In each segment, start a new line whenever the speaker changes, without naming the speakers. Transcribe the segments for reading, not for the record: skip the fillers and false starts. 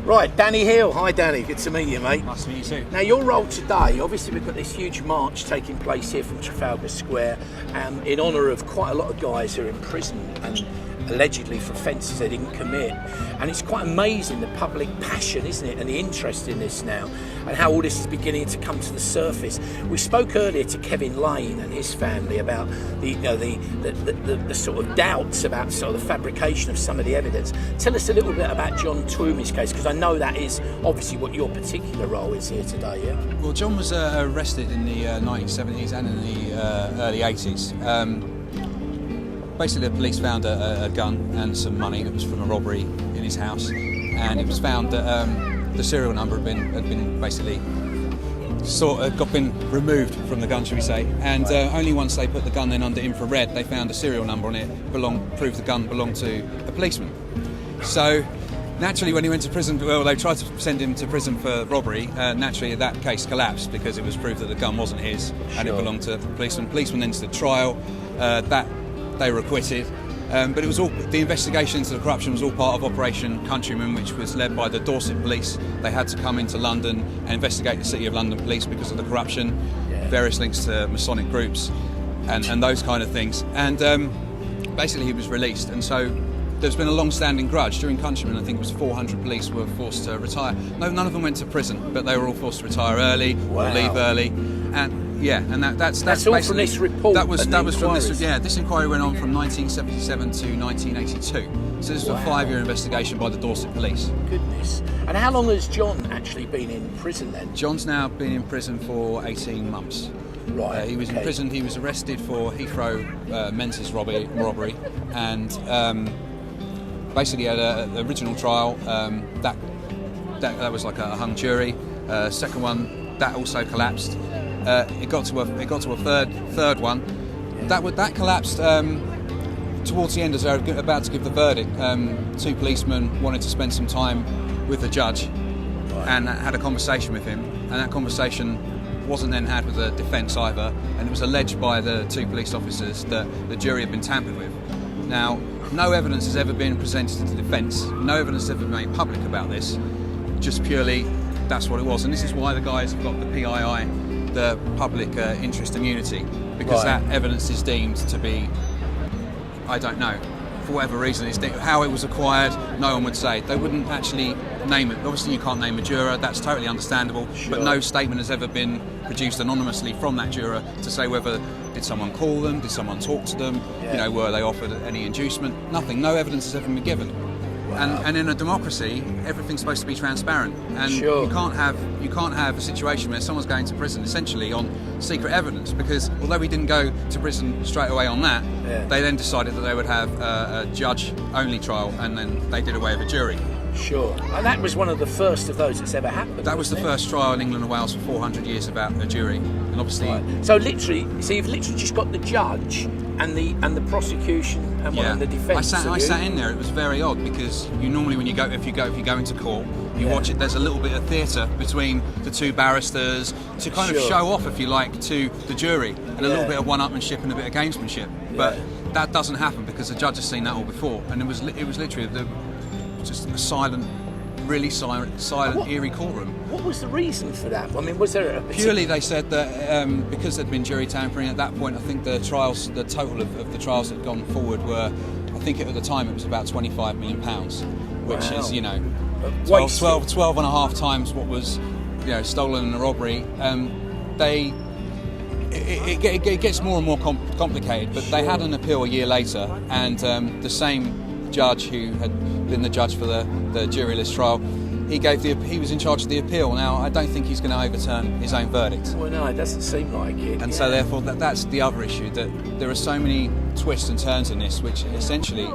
Right, Danny Hill. Hi, Danny. Good to meet you, mate.
Nice to meet you too.
Now, your role today, obviously we've got this huge march taking place here from Trafalgar Square in honour of quite a lot of guys who are in prison and allegedly for offences they didn't commit. And it's quite amazing the public passion, isn't it, and the interest in this now, and how all this is beginning to come to the surface. We spoke earlier to Kevin Lane and his family about the sort of doubts about sort of the fabrication of some of the evidence. Tell us a little bit about John Twomey's case, because I know that is obviously what your particular role is here today, yeah?
Well, John was arrested in the 1970s and in the early 80s. Basically, the police found a gun and some money that was from a robbery in his house, and it was found that the serial number had been basically been removed from the gun, shall we say, and only once they put the gun then under infrared, they found a serial number on it, proved the gun belonged to a policeman. So naturally, when he went to prison, well, they tried to send him to prison for robbery. Naturally, that case collapsed because it was proved that the gun wasn't his and it belonged to the policeman. Policeman then stood trial. That they were acquitted, but it was all the investigation into the corruption was all part of Operation Countryman, which was led by the Dorset Police. They had to come into London and investigate the City of London Police because of the corruption, various links to Masonic groups, and those kind of things. And basically, he was released, and so there's been a long-standing grudge during Countryman. I think it was 400 police were forced to retire. No, none of them went to prison, but they were all forced to retire early or leave early, and. Yeah, and that's
all from this report.
That was from this. Yeah, this inquiry went on from 1977 to 1982. So this was a 5-year investigation by the Dorset Police.
Goodness. And how long has John actually been in prison then?
John's now been in prison for 18 months.
Right.
He was in prison. He was arrested for Heathrow Menzies robbery, and basically had an original trial. That was like a hung jury. Second one that also collapsed. It got to a third one. That collapsed towards the end as they were about to give the verdict. 2 policemen wanted to spend some time with the judge and had a conversation with him, and that conversation wasn't then had with the defence either, and it was alleged by the 2 police officers that the jury had been tampered with. Now, no evidence has ever been presented to the defence, no evidence has ever been made public about this, just purely that's what it was, and this is why the guys have got the PII, the public interest immunity, because that evidence is deemed to be, I don't know, for whatever reason, how it was acquired, no one would say. They wouldn't actually name it. Obviously you can't name a juror, that's totally understandable, but no statement has ever been produced anonymously from that juror to say whether did someone call them, did someone talk to them, were they offered any inducement, nothing, no evidence has ever been given. And in a democracy, everything's supposed to be transparent, and you can't have a situation where someone's going to prison essentially on secret evidence, because although we didn't go to prison straight away on that, they then decided that they would have a judge-only trial, and then they did away with a jury.
Sure, and that was one of the first of those that's ever happened.
That was the first trial in England and Wales for 400 years about a jury, and obviously.
So you've literally just got the judge and the prosecution and the defence.
I sat in there. It was very odd because you normally when you go if you go into court, you watch it. There's a little bit of theatre between the 2 barristers to kind of show off, if you like, to the jury, and a little bit of one-upmanship and a bit of gamesmanship. But that doesn't happen because the judge has seen that all before, and it was literally just a silent, eerie courtroom.
What was the reason for that? I mean, was there
Purely, they said that because there'd been jury tampering at that point, I think the total of the trials that had gone forward were, I think at the time it was about £25 million, which is, 12 and a half times what was, stolen in a robbery. It gets more and more complicated, but they had an appeal a year later, and the same judge who had been the judge for the jury list trial, he was in charge of the appeal. Now, I don't think he's going to overturn his own verdict.
Well, no, it doesn't seem like it.
And so, therefore, that's the other issue, that there are so many twists and turns in this, which essentially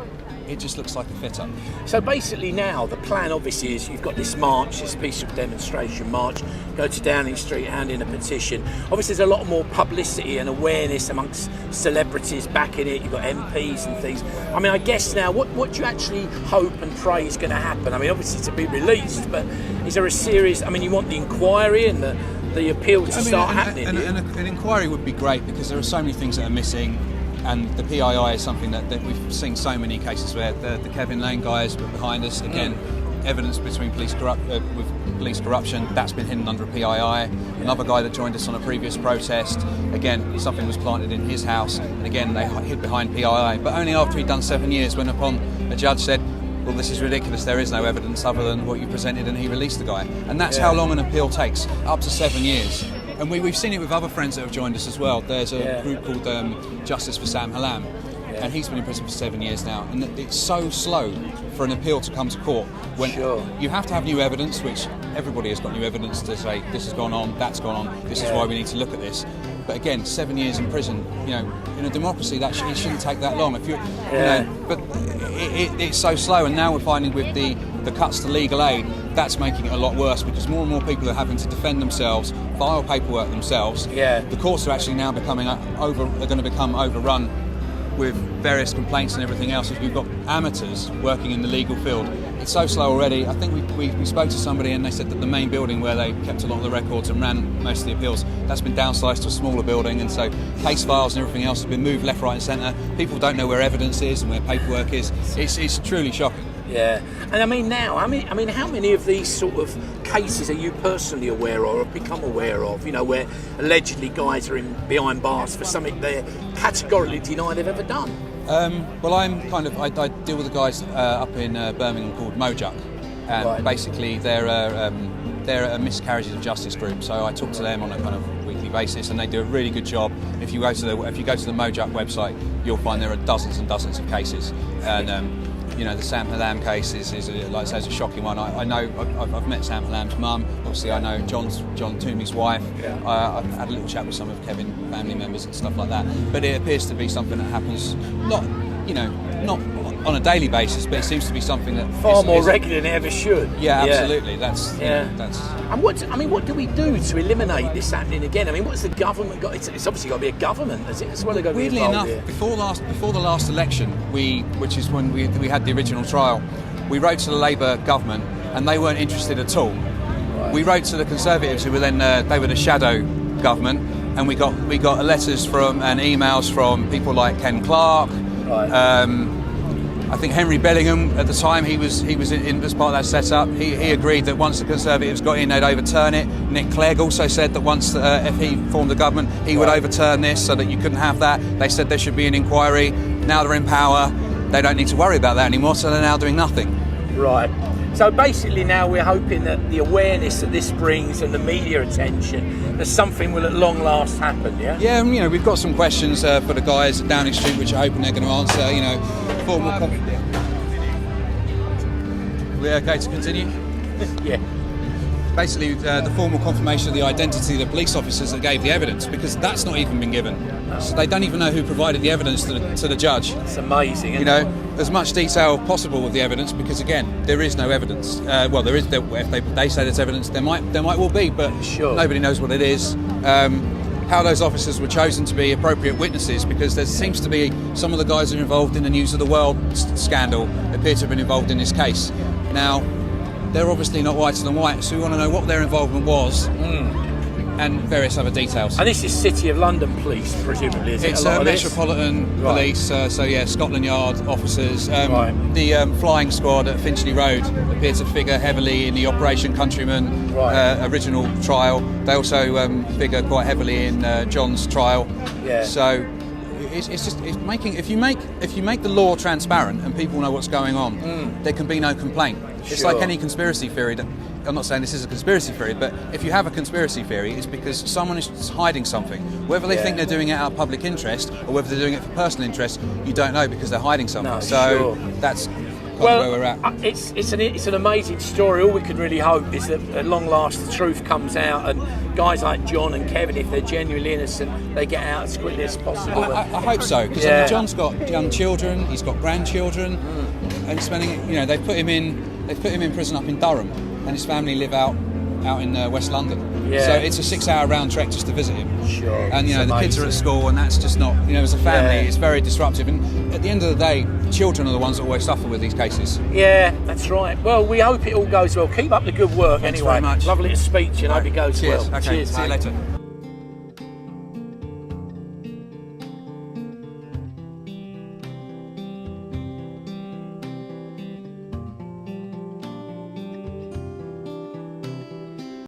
it just looks like a fit-up.
So basically now, the plan obviously is you've got this march, this peaceful demonstration march, go to Downing Street, hand in a petition. Obviously there's a lot more publicity and awareness amongst celebrities backing it, you've got MPs and things. I mean, I guess now, what do you actually hope and pray is going to happen? I mean, obviously to be released, but is there a serious, you want the inquiry and the appeal to start happening?
An inquiry would be great, because there are so many things that are missing. And the PII is something that we've seen so many cases where the Kevin Lane guys behind us, again, evidence between with police corruption. That's been hidden under a PII. Another guy that joined us on a previous protest, again, something was planted in his house, and again, they hid behind PII. But only after he'd done 7 years, when upon a judge said, well, this is ridiculous, there is no evidence other than what you presented, and he released the guy. And that's how long an appeal takes, up to 7 years. And we've seen it with other friends that have joined us as well. There's a group called Justice for Sam Hallam, and he's been in prison for 7 years now. And it's so slow for an appeal to come to court when you have to have new evidence, which everybody has got new evidence to say this has gone on, that's gone on, this is why we need to look at this. But again, 7 years in prison, you know, in a democracy, that it shouldn't take that long. If you know, but it's so slow, and now we're finding with the cuts to legal aid, that's making it a lot worse, because more and more people are having to defend themselves, file paperwork themselves. The courts are actually now are going to become overrun with various complaints and everything else, as we've got amateurs working in the legal field. It's so slow already. I think we spoke to somebody and they said that the main building where they kept a lot of the records and ran most of the appeals, that's been downsized to a smaller building, and so case files and everything else have been moved left, right and centre. People don't know where evidence is and where paperwork is. It's truly shocking.
Yeah, and I mean now, how many of these sort of cases are you personally aware of, or have become aware of? You know, where allegedly guys are behind bars for something they categorically deny they've ever done.
Well, I deal with the guys up in Birmingham called Mojuk, and basically they're a miscarriages of justice group. So I talk to them on a kind of weekly basis, and they do a really good job. If you go to the Mojuk website, you'll find there are dozens and dozens of cases, and you know, the Sam Hallam case is like I say, it's a shocking one. I know I've met Sam Hallam's mum. Obviously, I know John Toomey's wife. I've had a little chat with some of Kevin's family members and stuff like that. But it appears to be something that happens not on a daily basis, but it seems to be something that
far more regular than it ever should.
Yeah, absolutely. That's.
And what do we do to eliminate this happening again? I mean, what's the government got? It's obviously got to be a government, has it? That's where they've got to be involved.
Weirdly enough, before the last election, which is when we had the original trial, we wrote to the Labour government, and they weren't interested at all. Right. We wrote to the Conservatives, who were then they were the shadow government, and we got letters from and emails from people like Ken Clarke. Right. I think Henry Bellingham at the time, he was in as part of that setup. He agreed that once the Conservatives got in, they'd overturn it. Nick Clegg also said that once if he formed the government, he would overturn this, so that you couldn't have that. They said there should be an inquiry. Now they're in power, they don't need to worry about that anymore, so they're now doing nothing.
Right. So basically now we're hoping that the awareness that this brings and the media attention, that something will at long last happen, yeah?
Yeah, you know, we've got some questions for the guys at Downing Street, which I hoping they're going to answer, you know. Are we okay to continue?
Yeah.
Basically, the formal confirmation of the identity of the police officers that gave the evidence, because that's not even been given. So they don't even know who provided the evidence to the judge.
It's amazing, isn't
it? You know, as much detail possible with the evidence, because again, there is no evidence. Well, there is. If they say there's evidence, there might well be, but nobody knows what it is. How those officers were chosen to be appropriate witnesses, because there seems to be some of the guys who are involved in the News of the World scandal appear to have been involved in this case. Now, they're obviously not whiter than white, so we want to know what their involvement was and various other details.
And this is City of London police, presumably, is it?
It's Metropolitan Police, so yeah, Scotland Yard officers. The flying squad at Finchley Road appear to figure heavily in the Operation Countryman original trial. They also figure quite heavily in John's trial. Yeah. So it's making, if you make the law transparent and people know what's going on, there can be no complaint. It's like any conspiracy theory. I'm not saying this is a conspiracy theory, but if you have a conspiracy theory, it's because someone is hiding something. Whether they think they're doing it out of public interest or whether they're doing it for personal interest, you don't know, because they're hiding something. That's where we're at.
It's an amazing story. All we can really hope is that at long last the truth comes out, and guys like John and Kevin, if they're genuinely innocent, they get out as quickly as possible.
I hope so, because I mean, John's got young children, he's got grandchildren, and spending, you know, they've put him in prison up in Durham, and his family live out in West London. Yeah. So it's a 6-hour round trek just to visit him.
Sure.
And you know, the kids are at school, and that's just not, you know, as a family, it's very disruptive. And at the end of the day, children are the ones that always suffer with these cases.
Yeah, that's right. Well, we hope it all goes well. Keep up the good work.
Thanks
anyway.
Very much.
Lovely to speak to you, and hope it goes
Cheers.
well.
Okay.
Cheers.
See you later.